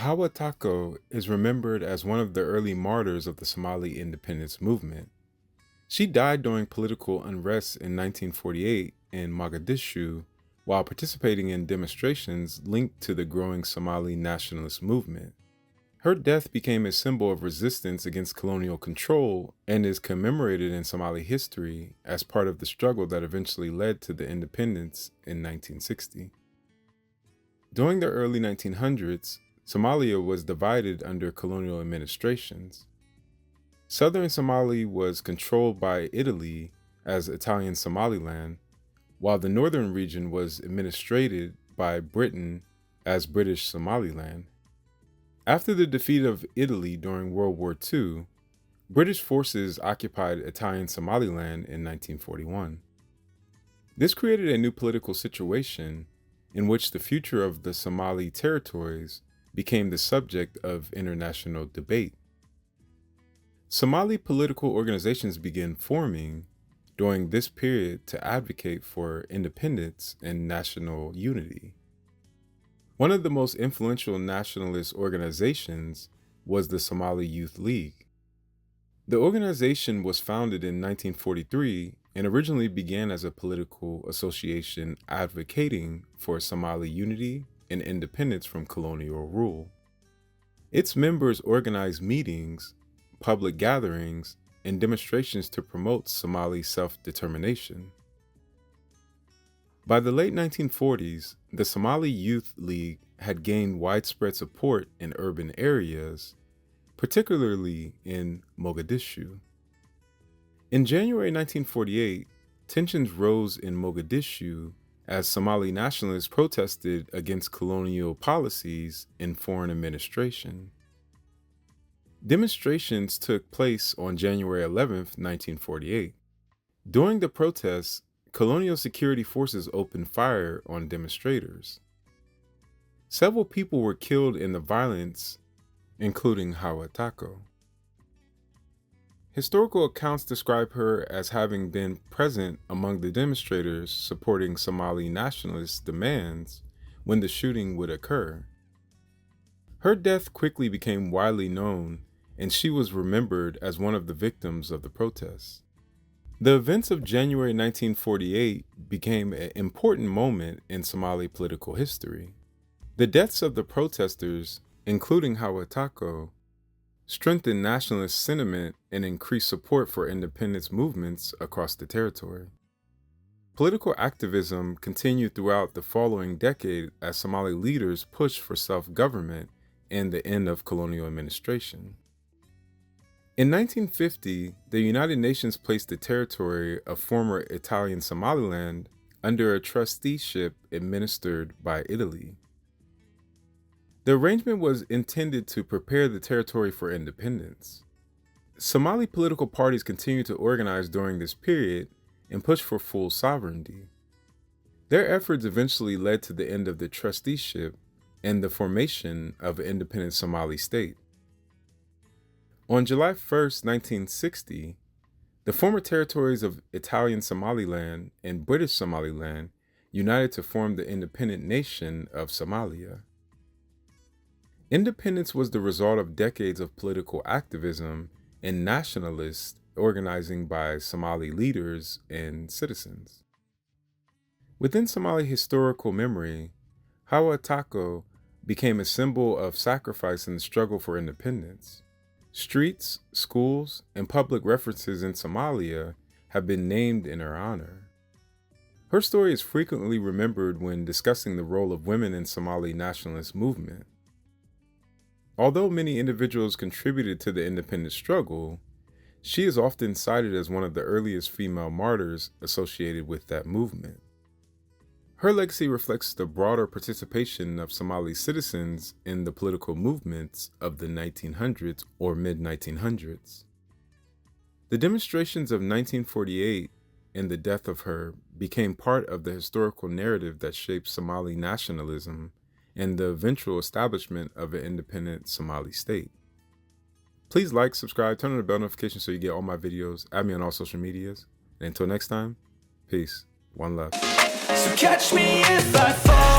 Hawa Tako is remembered as one of the early martyrs of the Somali independence movement. She died during political unrest in 1948 in Mogadishu while participating in demonstrations linked to the growing Somali nationalist movement. Her death became a symbol of resistance against colonial control and is commemorated in Somali history as part of the struggle that eventually led to the independence in 1960. During the early 1900s, Somalia was divided under colonial administrations. Southern Somalia was controlled by Italy as Italian Somaliland, while the northern region was administered by Britain as British Somaliland. After the defeat of Italy during World War II, British forces occupied Italian Somaliland in 1941. This created a new political situation in which the future of the Somali territories became the subject of international debate. Somali political organizations began forming during this period to advocate for independence and national unity. One of the most influential nationalist organizations was the Somali Youth League. The organization was founded in 1943 and originally began as a political association advocating for Somali unity and independence from colonial rule. Its members organized meetings, public gatherings, and demonstrations to promote Somali self-determination. By the late 1940s, the Somali Youth League had gained widespread support in urban areas, particularly in Mogadishu. In January 1948, tensions rose in Mogadishu as Somali nationalists protested against colonial policies in foreign administration. Demonstrations took place on January 11, 1948. During the protests, colonial security forces opened fire on demonstrators. Several people were killed in the violence, including Hawa Tako. Historical accounts describe her as having been present among the demonstrators supporting Somali nationalist demands when the shooting would occur. Her death quickly became widely known, and she was remembered as one of the victims of the protests. The events of January 1948 became an important moment in Somali political history. The deaths of the protesters, including Hawa Tako, strengthened nationalist sentiment and increased support for independence movements across the territory. Political activism continued throughout the following decade as Somali leaders pushed for self-government and the end of colonial administration. In 1950, the United Nations placed the territory of former Italian Somaliland under a trusteeship administered by Italy. The arrangement was intended to prepare the territory for independence. Somali political parties continued to organize during this period and push for full sovereignty. Their efforts eventually led to the end of the trusteeship and the formation of an independent Somali state. On July 1, 1960, the former territories of Italian Somaliland and British Somaliland united to form the independent nation of Somalia. Independence was the result of decades of political activism and nationalist organizing by Somali leaders and citizens. Within Somali historical memory, Hawa Tako became a symbol of sacrifice in the struggle for independence. Streets, schools, and public references in Somalia have been named in her honor. Her story is frequently remembered when discussing the role of women in Somali nationalist movement. Although many individuals contributed to the independence struggle, she is often cited as one of the earliest female martyrs associated with that movement. Her legacy reflects the broader participation of Somali citizens in the political movements of the 1900s or mid-1900s. The demonstrations of 1948 and the death of her became part of the historical narrative that shaped Somali nationalism and the eventual establishment of an independent Somali state. Please like, subscribe, turn on the bell notification so you get all my videos. Add me on all social medias. And until next time, peace. One love. So catch me if I fall.